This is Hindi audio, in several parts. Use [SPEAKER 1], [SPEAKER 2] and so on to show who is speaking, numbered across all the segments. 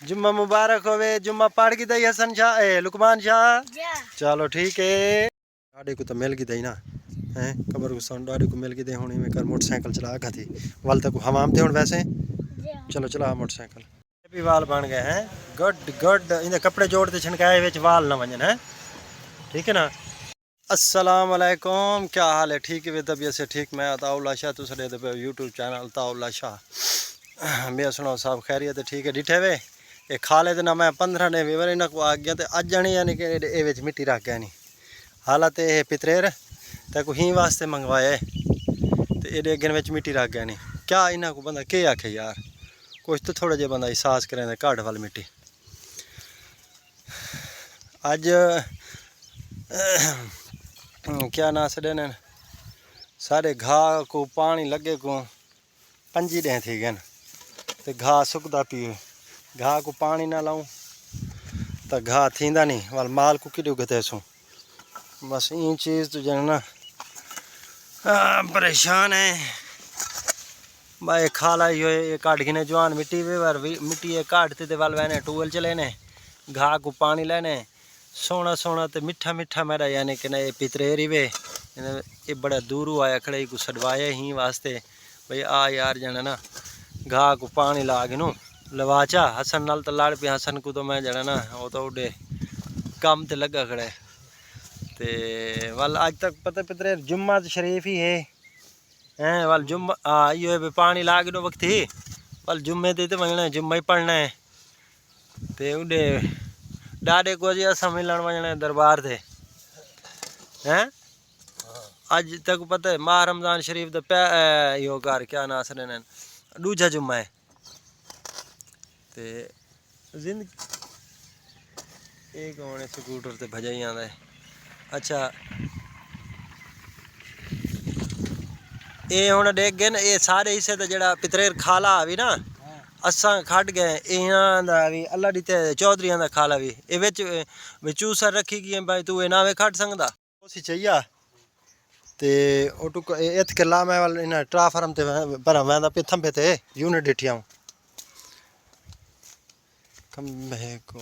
[SPEAKER 1] जुम्मा मुबारक होवे। जुम्मा पढ़ की दई हसन शाह लुकमान शाह। चलो ठीक है। डाडे को तो मिल गई दई ना हैं कबर को सन डाडे को मिल गई दई हुणी में कर मोटरसाइकिल चला गा थी वाल तक हमाम थे हुण वैसे। चलो चला मोटरसाइकिल भी वाल बन गए हैं। गुड गुड इन्हें कपड़े जोड़ते छिनकाए विच वाल ना वजन है। ठीक है ना। अस्सलाम वालेकुम क्या हाल है? ठीक है तबीयत से ठीक। मैं अताउल्ला शाह तुस यूट्यूब चैनल अताउल्ला शाह मैं सुनाओ साहब खैरियत है ठीक है डिठे वे ये खा ले ना मैं 15 ने वे इन्हें को आ गया तो अज जानी यानी कि ये मिट्टी रख गया नहीं हालात ये पितरेर तक ही वास्ते मंगवाए तो ये अगे मिट्टी रख गया नहीं क्या इन्हों को बंदा के आखे यार कुछ तो थोड़ा जहा बंदा एहसास करें घाट वाल मिट्टी अज क्या ना सड़े ने सारे घाह को पानी लगे को 5 दिन थी गए तो घाह सुकता पिए घाह को पानी ना लाऊं तो घाह थींदा नहीं वाल माल को कि गते सो बस इन चीज़ तो जन ना परेशान है भाई खाला ये काट गिने जवान मिट्टी वे बार मिट्टी ये काटते थे वाल वैने टूवल चले ने घाह को पानी लेने सोना सोना तो मिठा मिठा मेरा यानी कि ना ये पितरेरी वे ये बड़ा दूर आया खड़े को सडवाए ही वास्ते भाई आ यार जाना ना घाह को पानी ला गिनो लवाचा हसन नाल तो लाड़ पे हसन को तो मैं जाना ना वो तो उडे काम ते लगा खड़े ते वाल आज तक पता पितरे जुम्मा तो शरीफ ही है हैं वाल जुम्मा ये पानी ला गिनो वक्त ही वाल जुम्मे ते वजना जुम्मा ही पढ़ना है ते उडे डाडे को जी असा मिलन वजना दरबार थे हैं आज तक पता है माह रमजान शरीफ तो यो घर क्या ना सर दूजा जुम्मा है ते जिंदगी एक होने स्कूटर ते भजा ही आंदा है। अच्छा ये हुण देख गए ना ये सारे हिस्से तो जड़ा पितरेर खाला भी ना असा खट गए इन्हां दा भी अल्लाह दी ते चौधरियां दा खाला भी ये विच चूसर रखी गई भाई तू ना वे खट सकदा उसी चाहिए ते ओटू इत किला मैं वाल इन ट्राफार्म ते पर मैं पे थंबे ते यूनिट डिठिया खंबे को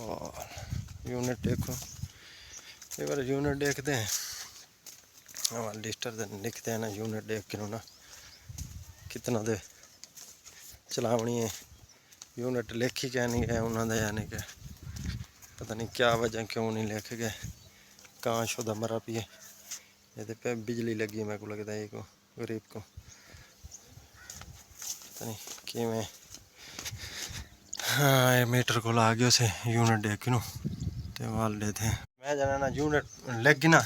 [SPEAKER 1] यूनिट देखो ये बार यूनिट देखते हैं हमारे लिस्टर लिखते हैं ना यूनिट देख के ना कितना दे चलावनी है यूनिट लिखी क्या नहीं है उन्होंने यानी कि पता नहीं क्या वजह क्यों नहीं लिख गए कहाँ शुदा मरा पिए ये पे बिजली लगी मेरे को लगता है को गरीब को पता नहीं कि मैं हाँ ये मीटर को ला गया से यूनिट देख नो तो वाल देते हैं मैं जाना ना यूनिट लग ना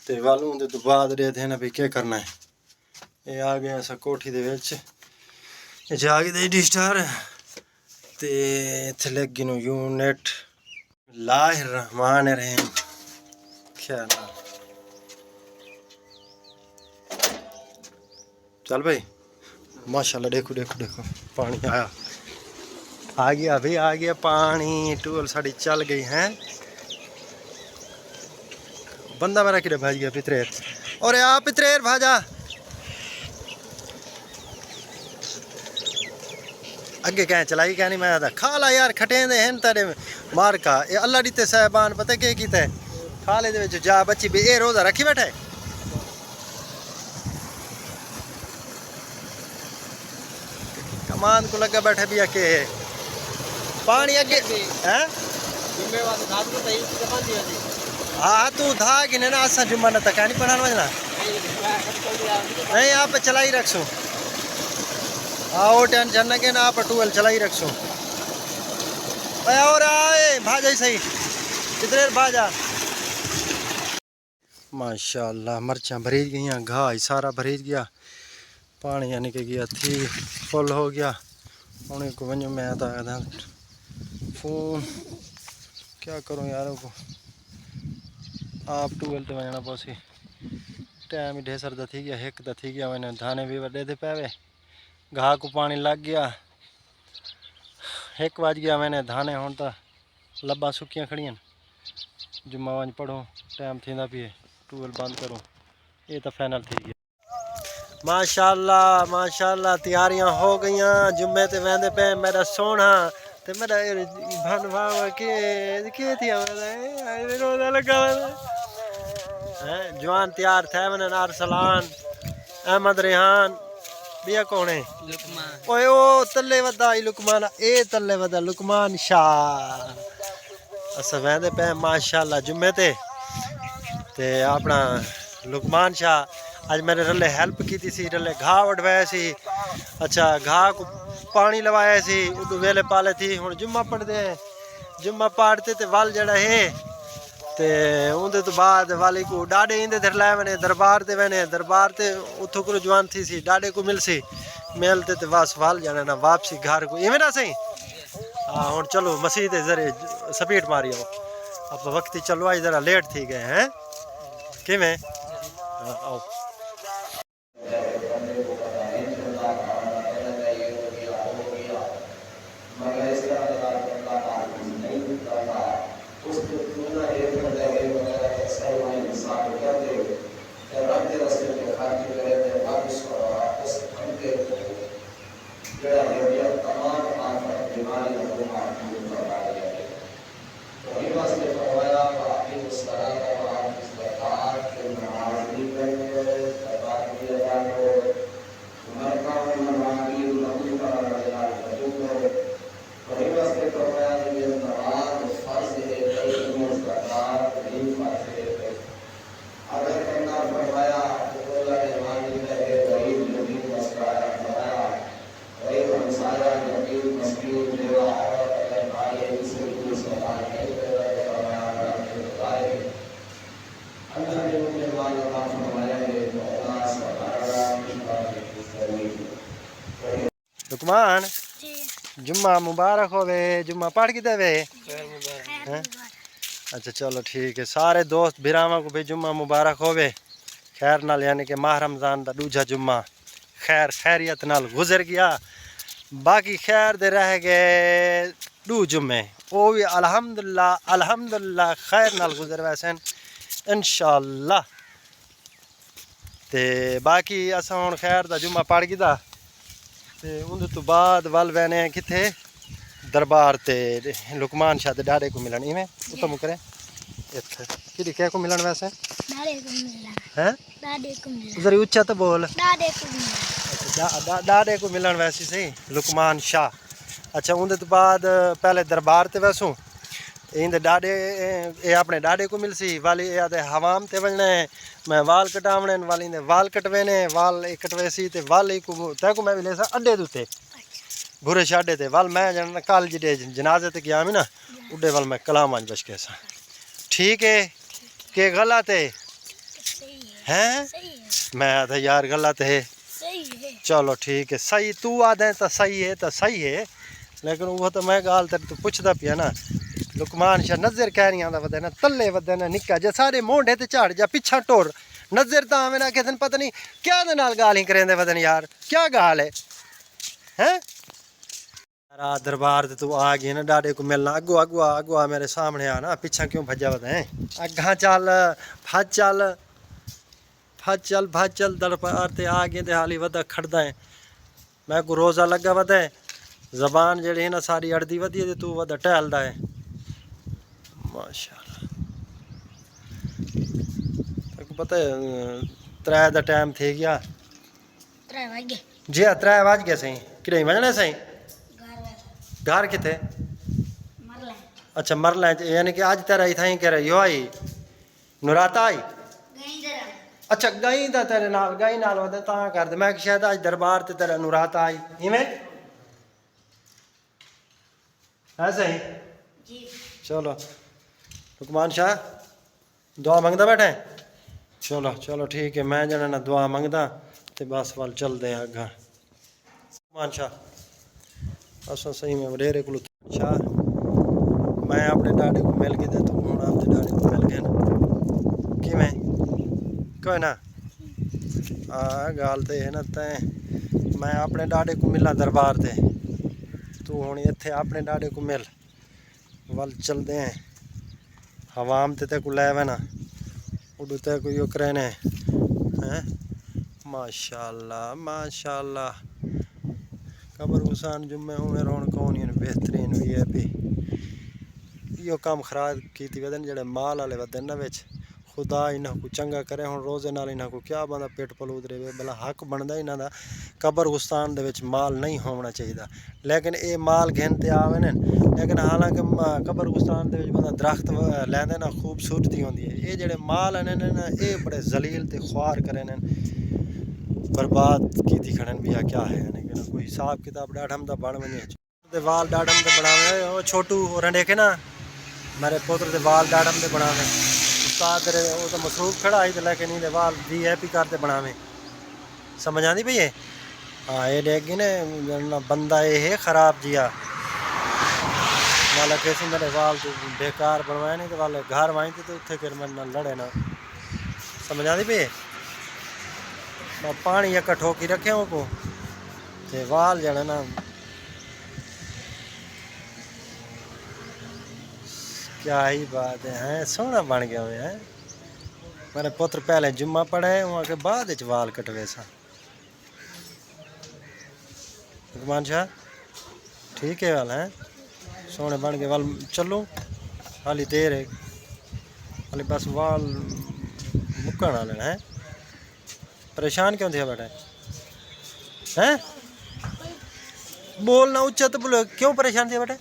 [SPEAKER 1] तो वालों के तो बाद देते हैं ना भी क्या करना है ये आ गया ऐसा कोठी दे विच ये जागी दे डिस्टार ते इत्थे लगी नो यूनिट लाहिर रहमान रहीम क्या ना चल भाई माशाल्लाह देखो देखो देखो पानी आया आ गया भाई आ गया पानी टूल साड़ी चल गई है बंदा मेरा कि भाज गया पितरेर और आ पितरेर भाजा अगे क्या चलाई क्या नहीं मैं खा ला यार खटे दे हैं तेरे मार का ये अल्लाह दी ते साहबान पता क्या कीता है खा ले दे जा बच्ची भी ए रोजा रखी बैठे कमान को लगा बैठे भी के पानी अगे हैं हाँ तू धा कि ना असा जुम्मा ना तक नहीं पढ़ाना वजना नहीं आप चलाई रखसू आओ टेंशन न के ना आप टूवेल चलाई रखसू और आए भाजा ही सही कितने भाजा माशाल्लाह मर्चा भरीज गई घाह सारा भरीज गया पानी यानी कि गया थी फुल हो गया उन्हें को वजो मैं तो आया फोन क्या करूँ यारों को आप टूवेल तो वजना पौसी टाइम ही ढेसर दा थी गया एक दा थी गया मैंने धाने भी वड्डे थे पैवे घाह को पानी लग गया 1 बज गया मैंने धाने हूँ तो लब्बा सुक्कियां खड़ियां जुम्मा वंज पढ़ो टाइम थींदा पिए टूवेल बंद करो ये तो फाइनल थी गया। माशाल्लाह तैयारियां हो गईयां जुम्मे ते वेंदे पे मेरा सोना ते मेरा भन भाव के थी रोजा लगा है जवान तैयार थे वने अरसलान अहमद रेहान बिया कौन है लुकमान ओए ओ तल्ले वदा लुकमान ए तल्ले वदा लुकमान शाह असा वेंदे पे माशाल्लाह जुम्मे ते अपना लुकमान शाह आज मेरे रले हेल्प की सी रले घाह वडवाया सी अच्छा घाह को पानी लवाया सी उदू वेले पाले थी हुण जुम्मा पढ़दे जुम्मा पढ़ते ते वल जड़ा है ते उनदे तो बाद वाली को डाडे इंदे धर लाए वने दरबार ते उथों को जवान थी सी डाडे को मिलसी मेलते ते बस वल जाना ना वापसी घर को इवें ना सही हाँ हुण चलो मसीह दे जरे स्पीड मारी आओ अब वक्त ही चलो आज जरा लेट थी गए हैं किवें आओ लुकमान जुम्मा मुबारक होवे जुम्मा पढ़ के देवे अच्छा चलो ठीक है सारे दोस्त बिरामा को भी जुम्मा मुबारक होवे खैर नाल यानी कि माह रमजान दा दूजा जुम्मा खैरियत नाल गुजर गया बाकी खैर दे रह गए दू जुम्मे वो भी अल्हम्दुलिल्लाह खैर नाल गुजर वैसे इंशाअल्लाह ते बाकी असा हुण खैर दा जुम्मा पढ़ गया ते उंदे तो बाद वल वैने किथे दरबार ते लुकमान शाह दे डाडे को मिलन इवें उत्तम करे इत्थे किदी क्या को मिलन वैसे डाडे को मिलन हैं डाडे को मिलन जरा ऊंचा तो बोल डाडे को मिलन अच्छा डाडे को मिलन वैसे सही लुकमान शाह अच्छा उंदे तो बाद पहले दरबार ते वैसू इंदे डाडे ये अपने डाडे को मिलसी वाली आदे हवाम ते वजने मैं वाल कटावने वाली ने वाल कटवेने वाल कटवेसी ते वाली को तै को मैं भी लेसा अड्डे दुते बुरे शाडे ते वाल मैं जन कल जिडे जनाजे ते गया मैं ना उडे वाल मैं कलाम आज बच के सा ठीक है के गलत है हैं मैं तो यार गलत है चलो ठीक है सही तू आदे तो सही है लेकिन वो तो मैं गाल तेरे तो पूछदा पिया ना लुकमान शाह नजर कह नहीं आंदा वदे ना तल्ले वदे ना निक्का जे सारे मोंढे ते झाड़ जा पिछा टोर नजर तो आवे ना किसन पता नहीं क्या दे नाल गाल ही करेंदे वदन यार क्या गाल है हैं दरबार ते तू आ गई ना डाडे को मिलना अगुआ मेरे सामने आ ना पीछा क्यों भजा वदे अग्गा चल भज चल दरबार ते आ गए ते हाली वदा खड़दा है मैं को रोजा लगा वदे जबान जेड़ी है ना सारी अड़दी वदी ते तू वदा टहलदा है माशाअल्लाह तक पता है 3 दा टाइम थे गया 3 बज गए जी 3 बज गए सही किडे वजने सही घर किथे मरला अच्छा मरला यानी कि आज तेरा इथाई करे यो आई नुराता आई गई जरा अच्छा गई दा तेरे नाल गई नाल वदा ता कर दे मैं शायद आज दरबार ते तेरा नुराता आई इवें है सही जी चलो लुकमान शाह दुआ मंगदा बैठे चलो ठीक है मैं जना ना दुआ मंगदा ते बस वाल चलते हैं अग्गा लुकमान शाह असा सही में वडेरे को शाह मैं अपने डाडे को मिल गया तो हूँ आपके डाडे को मिल गया ना कि मैं कोई ना गाल तो है ना तैं मैं अपने डाडे को मिला दरबार ते तू हूँ इत्थे अपने डाडे को मिल वल चलते हैं हवाम ते को ले ना उड़ू ते को यो करे ने हैं। माशाल्लाह माशाल्लाह कब्रस्तान जुम्मे हुए रोन कौन बेहतरीन VIP यो काम खराब की वदन जड़े माल वाले वदन ना विच खुदा इन्हां को चंगा करे। हुण रोजे नाल इन्हां को क्या बंदा पेट पलूद रहे भला हक बनदा इन्हां दा कब्रस्तान दे विच माल नहीं होना चाहिए। लेकिन ये माल घिनते आवे ने लेकिन हालांकि कब्रस्तान दे विच बंदा दरख्त लैंदे ना खूबसूरती होंदी है। ये जड़े माल ने ना ये बड़े जलील ते ख्वार करे ने बर्बाद की खड़न भी क्या है लेकिन कोई हिसाब किताब डाढ़म दा बन वने वाल डाढ़म दे बनावे ओ छोटू और देखे ना मेरे पुत्र दे वाल डाढ़म दे बनावे उस्ताद तेरे वो तो मसरूफ खड़ा ही लेकिन इहदे वाल VIP करते बनावे समझ आंदी भई ये। हाँ ये देगी ने बंदा ये है खराब जिया वाला कैसे मेरे वाल तो बेकार बनवाए नहीं तो वाले घर वाई तो उत्थे फिर मैं लड़े ना समझ आंदी भई। पानी एक ठोकी रखे को ते वाल जड़े ना क्या ही बात है सोहना बन गया हुआ है। मेरे पुत्र पहले जुम्मा पढ़े वहाँ के बाद वाल कटवे सा। हुकमान शाह ठीक है वाल है सोहने बन गए वाल चलो हाली देर है हाली बस वाल मुक्कन वाले हैं। परेशान क्यों थे बेटा हैं बोलना उच्चा तो बोलो क्यों परेशान थे बेटा।